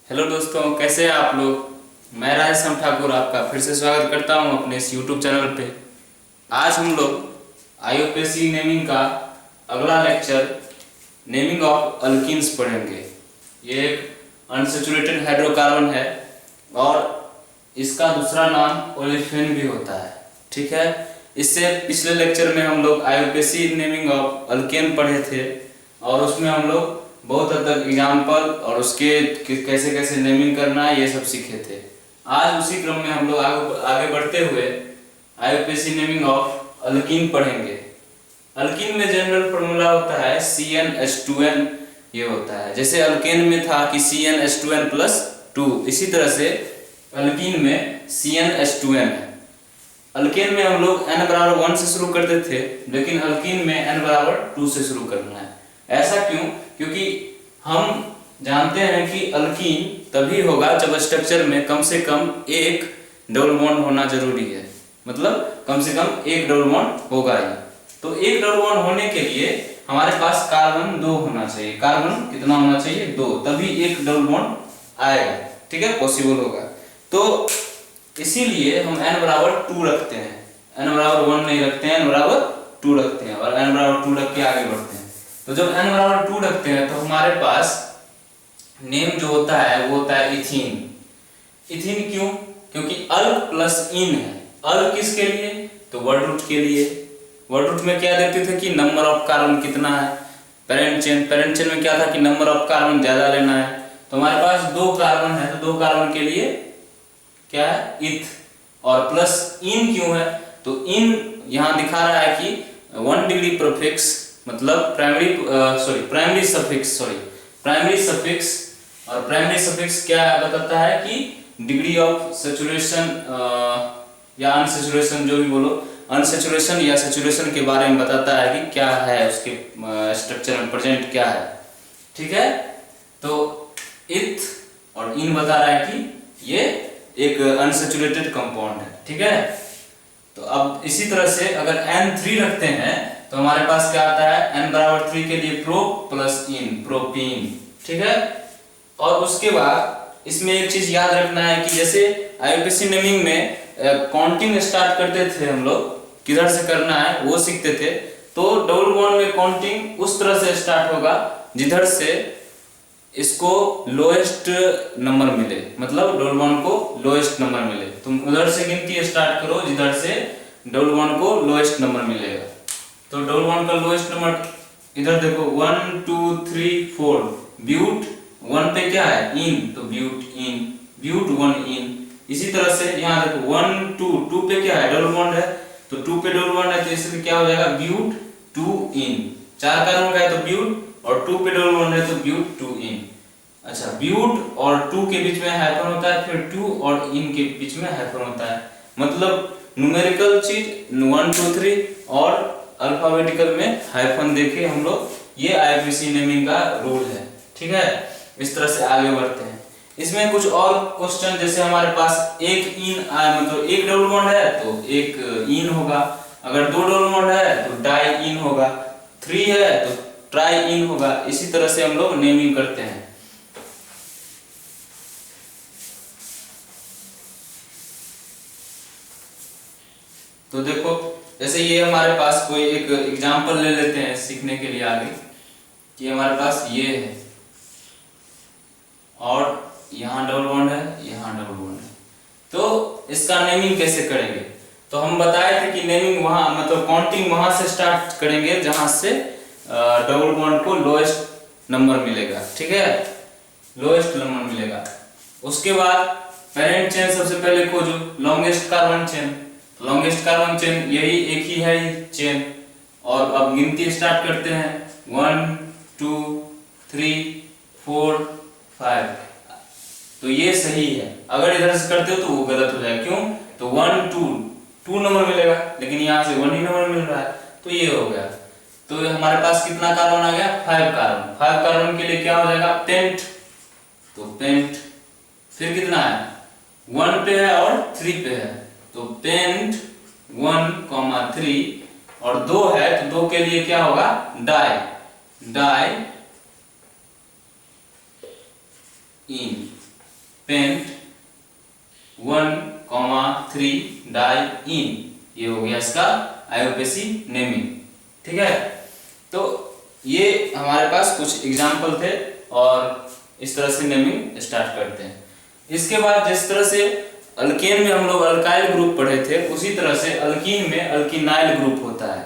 Hello दोस्तों, कैसे हैं आप लोग। मैं राजेश्याम ठाकुर आपका फिर से स्वागत करता हूं अपने इस यूट्यूब चैनल पे। आज हम लोग आईयूपीएसी नेमिंग का अगला लेक्चर नेमिंग ऑफ अल्कीन्स पढ़ेंगे। ये एक अनसैचुरेटेड हाइड्रोकार्बन है और इसका दूसरा नाम ओलेफिन भी होता है। ठीक है, इससे पिछले लेक्चर में हम लोग आईयूपीएसी नेमिंग ऑफ अल्केन पढ़े थे और उसमें हम लोग बहुत हद तक एग्जाम्पल और उसके कैसे कैसे नेमिंग करना है ये सब सीखे थे। आज उसी क्रम में हम लोग आगे बढ़ते हुए आईयूपीएसी नेमिंग ऑफ अल्कीन पढ़ेंगे। अल्कीन में जनरल फॉर्मूला होता है CnH2n। ये होता है जैसे अल्केन में था कि CnH2n+2, इसी तरह से अल्कीन में CnH2n है। अल्केन में हम लोग n=1 से शुरू करते थे, लेकिन अल्कीन में n=2 से शुरू करना है। ऐसा क्यों? क्योंकि हम जानते हैं कि अल्कीन तभी होगा जब स्ट्रक्चर में कम से कम एक डबल बॉन्ड होना जरूरी है। मतलब कम से कम एक डबल बॉन्ड होगा ही। तो एक डबल बॉन्ड होने के लिए हमारे पास कार्बन 2 होना चाहिए। कार्बन कितना होना चाहिए? 2, तभी एक डबल बॉन्ड आएगा। ठीक है, पॉसिबल होगा। तो इसीलिए हम n=2 रखते हैं। n=1 नहीं रखते हैं, n=2 रखते हैं और n=2 रख के आगे बढ़ते हैं। तो जब n=2 रखते हैं तो हमारे पास नेम जो होता है वो होता है इथीन। इथीन क्यों? क्योंकि अल्क प्लस इन है। अल्क किसके लिए? तो वर्ड रूट के लिए। वर्ड रूट में क्या देते थे कि नंबर ऑफ कार्बन कितना है। पेरेंट चेन में क्या था कि नंबर ऑफ कार्बन ज्यादा लेना है। तो हमारे पास 2 कार्बन है तो 2 कार्बन के लिए क्या है? इथ। और प्लस इन क्यों है? तो इन यहां दिखा रहा है कि 1 डिग्री प्रीफिक्स, मतलब प्राइमरी सफिक्स। और प्राइमरी सफिक्स क्या बताता है कि डिग्री ऑफ सैचुरेशन या अनसैचुरेशन, जो भी बोलो, अनसैचुरेशन या सैचुरेशन के बारे में बताता है कि क्या है उसके स्ट्रक्चर में प्रेजेंट क्या है। ठीक है, तो इथ और इन बता रहा है कि ये एक अनसैचुरेटेड कंपाउंड है। ठीक है, तो अब इसी तरह से अगर N3 रखते हैं तो हमारे पास क्या आता है? n=3 के लिए प्रो प्लस इन, प्रोपीन। ठीक है, और उसके बाद इसमें एक चीज याद रखना है कि जैसे आईयूपीएसी नेमिंग में काउंटिंग स्टार्ट करते थे हम लोग, किधर से करना है वो सीखते थे। तो डबल बॉन्ड में काउंटिंग उस तरह से स्टार्ट होगा जिधर से इसको लोएस्ट नंबर मिले, मतलब डबल बॉन्ड को लोएस्ट नंबर मिले। तुम उधर से गिनती स्टार्ट करो जिधर से डबल बॉन्ड को लोएस्ट नंबर मिलेगा। तो डबल बॉन्ड का लोएस्ट नंबर इधर देखो 1 2 3 4। ब्यूट 1 पे क्या है? इन, तो ब्यूट इन, ब्यूट 1 इन। इसी तरह से यहाँ देखो 1 2 पे क्या है? डबल बॉन्ड है, तो 2 पे डबल बॉन्ड है तो इसलिए क्या हो जाएगा? ब्यूट 2 इन। 4 कार्बन का है तो ब्यूट, और 2 पे डबल बॉन्ड है तो ब्यूट 2 इन। अच्छा, ब्यूट और 2 के बीच में हाइफन होता है, फिर 2 और इन के बीच में हाइफन होता है। मतलब न्यूमेरिकल चीज 1 2 3 और अल्फाबेटिकल में हाइफन देके हम लोग, ये आईयूपीएसी नेमिंग का रूल है। ठीक है, इस तरह से आगे बढ़ते हैं। इसमें कुछ और क्वेश्चन, जैसे हमारे पास एक इन मतलब एक डबल बॉन्ड है तो एक इन होगा, अगर 2 डबल बॉन्ड है तो डाई इन होगा, 3 है तो ट्राई इन होगा। इसी तरह से हम लोग नेमिंग करते हैं। तो देखो, जैसे ये हमारे पास कोई एक एग्जांपल ले लेते हैं सीखने के लिए आगे, कि हमारे पास ये है और यहाँ डबल बॉन्ड है, यहाँ डबल बॉन्ड है। तो इसका नेमिंग कैसे करेंगे? तो हम बताए थे कि नेमिंग वहां, मतलब काउंटिंग वहां से स्टार्ट करेंगे जहां से डबल बॉन्ड को लोएस्ट नंबर मिलेगा। ठीक है, लोएस्ट नंबर मिलेगा। उसके बाद पेरेंट चेन सबसे पहले खोजो, longest carbon chain. Longest carbon chain यही एक ही है चेन। और अब गिनती स्टार्ट करते हैं 1 2 3 4 5। तो ये सही है। अगर इधर से करते हो तो वो गलत हो जाएगा। क्यों? तो 1 2 नंबर मिलेगा, लेकिन यहाँ से 1 ही नंबर मिल रहा है, तो ये हो गया। तो हमारे पास कितना कार्बन आ गया? 5 कार्बन। 5 कार्बन के लिए क्या हो जाएगा? पेंट, तो पेंट। फिर कितना है? 1 पे है और 3 पे है, तो पेंट 1 3। और 2 है तो 2 के लिए क्या होगा? डाई इन। पेंट 1,3 डाइइन, ये हो गया इसका आईयूपीएसी नेमिंग। ठीक है, तो ये हमारे पास कुछ एग्जाम्पल थे और इस तरह से नेमिंग स्टार्ट करते हैं। इसके बाद जिस तरह से अल्केन में हम लोग अल्काइल ग्रुप पढ़े थे, उसी तरह से अल्कीन में अल्किनाइल ग्रुप होता है,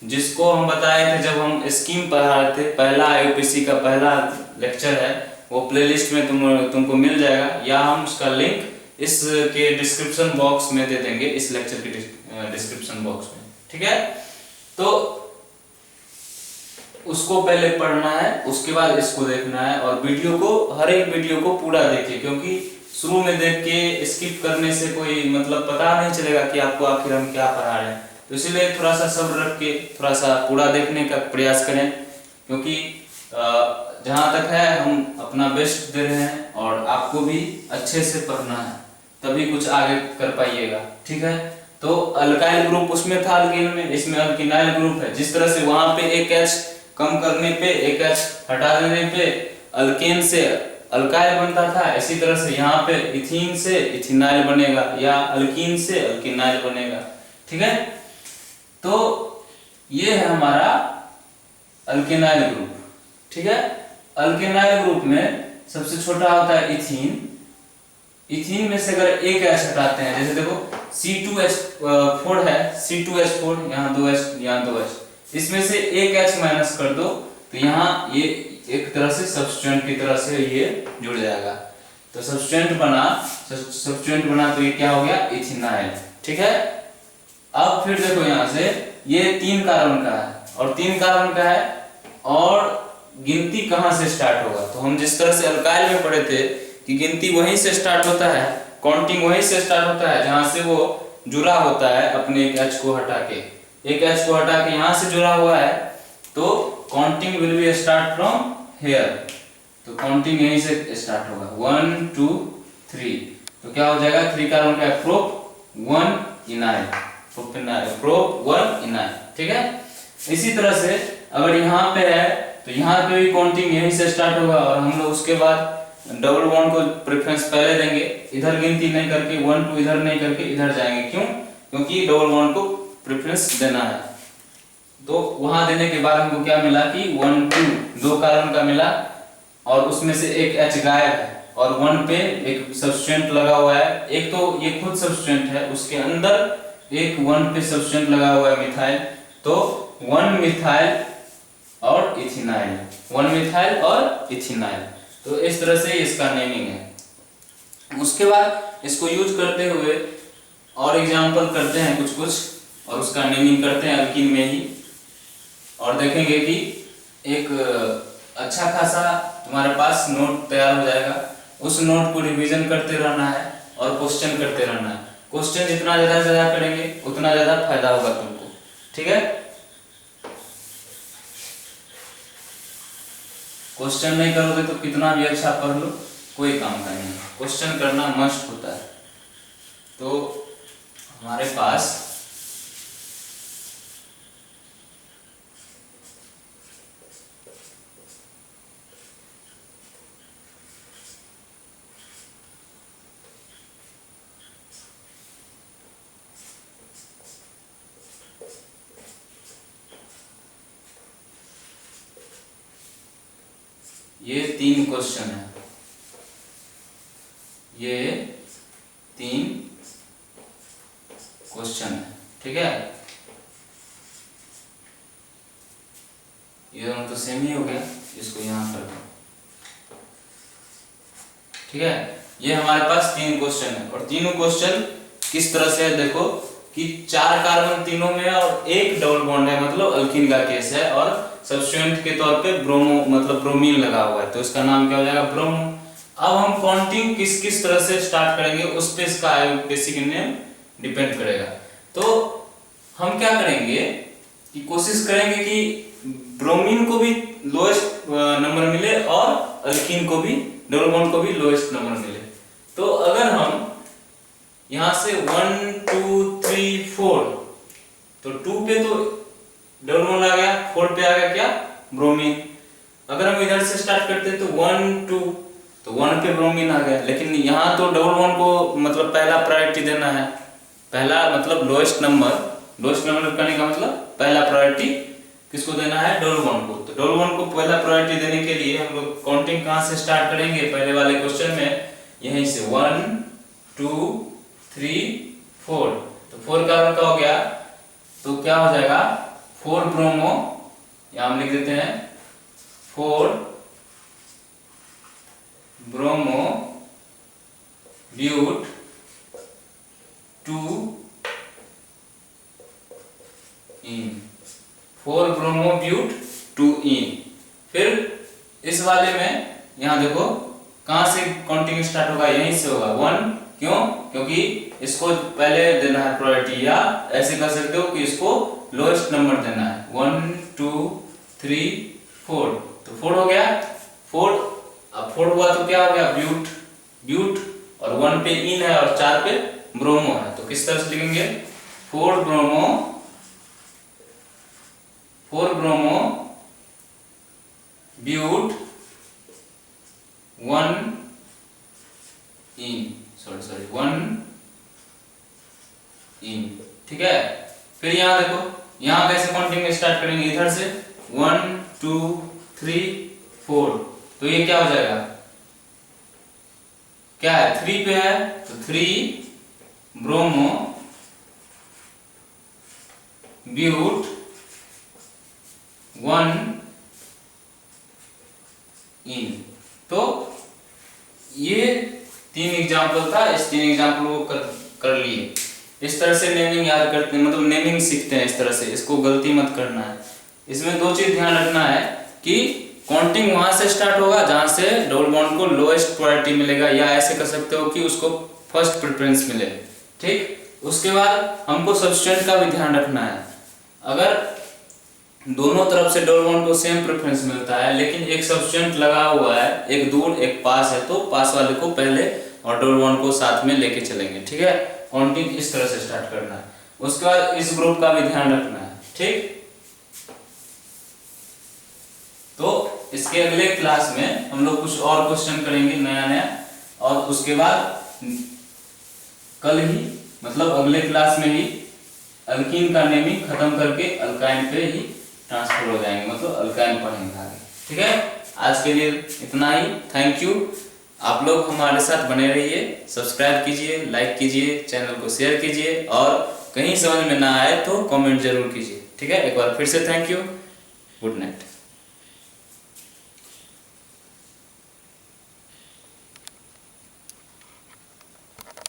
जिसको हम बताए थे जब हम स्कीम पढ़ा रहे थे। पहला आईयूपीएसी का पहला लेक्चर है, वो प्लेलिस्ट में तुमको मिल जाएगा, या हम उसका लिंक इसके डिस्क्रिप्शन बॉक्स में दे देंगे, इस लेक्चर के डिस्क्रिप्शन बॉक्स में। ठीक है, तो उसको पहले पढ़ना है, उसके बाद इसको देखना है, और वीडियो को, हर एक वीडियो को पूरा देखिए, क्योंकि शुरू में देख के स्किप करने से कोई मतलब पता नहीं चलेगा कि आपको आखिर हम क्या पढ़ा रहे हैं। तो इसलिए थोड़ा सा सब्र रख के थोड़ा सा पूरा देखने का प्रयास करें, क्योंकि जहाँ तक है हम अपना बेस्ट दे रहे हैं और आपको भी अच्छे से पढ़ना है, तभी कुछ आगे कर पाइएगा। ठीक है, तो अल्काइल ग्रुप उसमें था अल्कीन में, इसमें अल्किनाइल ग्रुप है। जिस तरह से वहां पे एक H कम करने पे, एक H हटा देने पे अल्केन से अल्काइल बनता था, इसी तरह से यहाँ पे इथीन से इथिनाइल बनेगा, या अल्कीन से अल्किनाइल बनेगा। ठीक है, तो ये है हमारा अल्किनाइल ग्रुप। ठीक है, अल्किनाइल ग्रुप में सबसे छोटा होता है इथीन। इथीन में से अगर एक H हटाते हैं, जैसे देखो C2H4 है, C2H4, यहाँ 2H, यहाँ 2H, इसमें से एक H माइनस कर दो तो यहाँ ये एक तरह से सब्स्टिट्यूएंट की तरह से ये जुड़ जाएगा। तो सब्स्टिट्यूएंट बना तो ये क्या हो गया, इथिनाइल। ठीक है, अब फिर देखो यहाँ से ये 3 कार्बन का है और 3 कार्बन का है, और गिनती कहाँ से स्टार्ट होगा, तो हम जिस तरह से अल्काइल में पढ़े थे कि गिनती वहीं से स्टार्ट होता है, काउंटिंग वहीं से स्टार्ट होता है जहां से वो जुड़ा होता है अपने एक H को हटा के, एक H को हटा के यहाँ से जुड़ा हुआ है, तो counting will be start from here. तो काउंटिंग यहीं से स्टार्ट होगा, 1 2 3, तो क्या हो जाएगा, 3 कार्बन का प्रोप 1 इनाइल, प्रोप 1 इनाइल। ठीक है, इसी तरह से अगर यहाँ पे है तो यहाँ पे भी काउंटिंग यहीं से स्टार्ट होगा, और हम लोग उसके बाद डबल बॉन्ड को प्रेफरेंस पहले देंगे, इधर गिनती नहीं करके 1 2 इधर नहीं करके इधर जाएंगे। क्यों, क्योंकि डबल बॉन्ड को प्रेफरेंस देना है। तो वहां देने के बाद हमको क्या मिला कि 1 2 कार्बन का मिला, और उसमें से एक H गायब है, और 1 पे एक सब्स्टिट्यूएंट लगा हुआ है। एक तो ये खुद सब्स्टिट्यूएंट है, उसके अंदर एक 1 पे सब्स्टिट्यूएंट लगा हुआ है मिथाइल, तो 1 मिथाइल और इथिनाइल, 1 मिथाइल और इथिनाइल। तो इस तरह से इसका नेमिंग है। उसके बाद इसको यूज करते हुए और एग्जांपल करते हैं कुछ, और उसका नेमिंग करते हैं अल्कीन में ही, और देखेंगे कि एक अच्छा खासा तुम्हारे पास नोट तैयार हो जाएगा। उस नोट को रिवीजन करते रहना है और क्वेश्चन करते रहना है। क्वेश्चन जितना ज्यादा करेंगे उतना ज्यादा फायदा होगा तुमको। ठीक है, क्वेश्चन नहीं करोगे तो कितना भी अच्छा पढ़ लो, कोई काम का नहीं। क्वेश्चन करना मस्ट होता है। तो हमारे पास ये 3 क्वेश्चन है, ये 3 क्वेश्चन है। ठीक है, ये दोनों तो सेम ही हो गया, इसको यहां कर दो। ठीक है, ये हमारे पास 3 क्वेश्चन है, और तीनों क्वेश्चन किस तरह से है देखो कि 4 कार्बन तीनों में और एक डबल बॉन्ड है, मतलब अल्कीन का केस है, और सब्स्टिट्यूएंट के तौर पे ब्रोमो मतलब ब्रोमीन लगा हुआ है, तो इसका नाम क्या हो जाएगा, ब्रोमो। अब हम काउंटिंग किस किस तरह से स्टार्ट करेंगे उस पे इसका बेसिक नेम डिपेंड करेगा। तो हम क्या करेंगे कि कोशिश करेंगे कि ब्रोमीन को भी लोएस्ट नंबर मिले और अल्कीन को भी, डबल बॉन्ड को भी लोएस्ट नंबर मिले। तो अगर हम यहां से 1 2 3 4, तो 2 पे तो डबल बॉन्ड आ गया, 4 पे आ गया क्या, ब्रोमीन। अगर हम इधर से स्टार्ट करते तो 1 2 तो 1 पे ब्रोमीन आ गया। लेकिन यहाँ तो डबल बॉन्ड को मतलब पहला प्रायोरिटी देना है, पहला मतलब लोएस्ट नंबर करने का मतलब पहला प्रायोरिटी किसको देना है, डबल बॉन्ड को। तो डबल बॉन्ड को पहला प्रायोरिटी देने के लिए हम लोग काउंटिंग कहाँ से स्टार्ट करेंगे, पहले वाले क्वेश्चन में यहीं से 1 2 3 4। तो 4 कार्बन का हो गया, तो क्या हो जाएगा 4 ब्रोमो, यहां हम लिख देते हैं 4 ब्रोमो ब्यूट 2 इन, 4 ब्रोमो ब्यूट 2 इन। फिर इस वाले में यहां देखो कहां से काउंटिंग स्टार्ट होगा, यहीं से होगा 1। क्यों? क्योंकि इसको पहले देना है प्रायोरिटी, या ऐसे कर सकते हो कि इसको लोएस्ट नंबर देना है। 1 2 3 4, तो 4 हो गया। 4 अब 4 हुआ तो क्या हो गया ब्यूट, और 1 पे इन है और 4 पे ब्रोमो है। तो किस तरह से लिखेंगे 4 ब्रोमो ब्यूट 1 इन, सॉरी 1 इन, ठीक है। फिर यहां देखो, यहां कैसे काउंटिंग स्टार्ट करेंगे, इधर से 1 2 3 4। तो ये क्या हो जाएगा, क्या है 3 पे है, तो 3 ब्रोमो ब्यूट 1 इन। तो ये 3 एग्जाम्पल था, इस 3 एग्जाम्पल को कर लिए। इस तरह से नेमिंग याद करते हैं, मतलब नेमिंग सीखते हैं इस तरह से, इसको गलती मत करना है। इसमें 2 चीज ध्यान रखना है कि काउंटिंग वहां से स्टार्ट होगा जहां से डबल बॉन्ड को लोएस्ट प्रायोरिटी मिलेगा, या ऐसे कर सकते हो कि उसको फर्स्ट प्रेफरेंस मिले, ठीक। उसके बाद हमको सब्स्टिट्यूएंट का भी ध्यान रखना है। अगर दोनों तरफ से डबल बॉन्ड को सेम प्रेफरेंस मिलता है, लेकिन एक सब्स्टिट्यूएंट लगा हुआ है, एक दूर एक पास है, तो पास वाले को पहले और डबल बॉन्ड को साथ में लेके चलेंगे, ठीक है। काउंटिंग इस तरह से स्टार्ट करना है। उसके बाद इस ग्रुप का भी ध्यान रखना है, ठीक। तो इसके अगले क्लास में हम लोग कुछ और क्वेश्चन करेंगे नया, और उसके बाद कल ही मतलब अगले क्लास में ही अल्कीन का नेमिंग खत्म करके अल्काइन पे ही ट्रांसफर हो जाएंगे, मतलब अल्काइन पढ़ेंगे आगे, ठीक है। आज के लिए इतना ही, थैंक यू। आप लोग हमारे साथ बने रहिए, सब्सक्राइब कीजिए, लाइक कीजिए, चैनल को शेयर कीजिए, और कहीं समझ में ना आए तो कमेंट जरूर कीजिए, ठीक है। एक बार फिर से थैंक यू, गुड नाइट।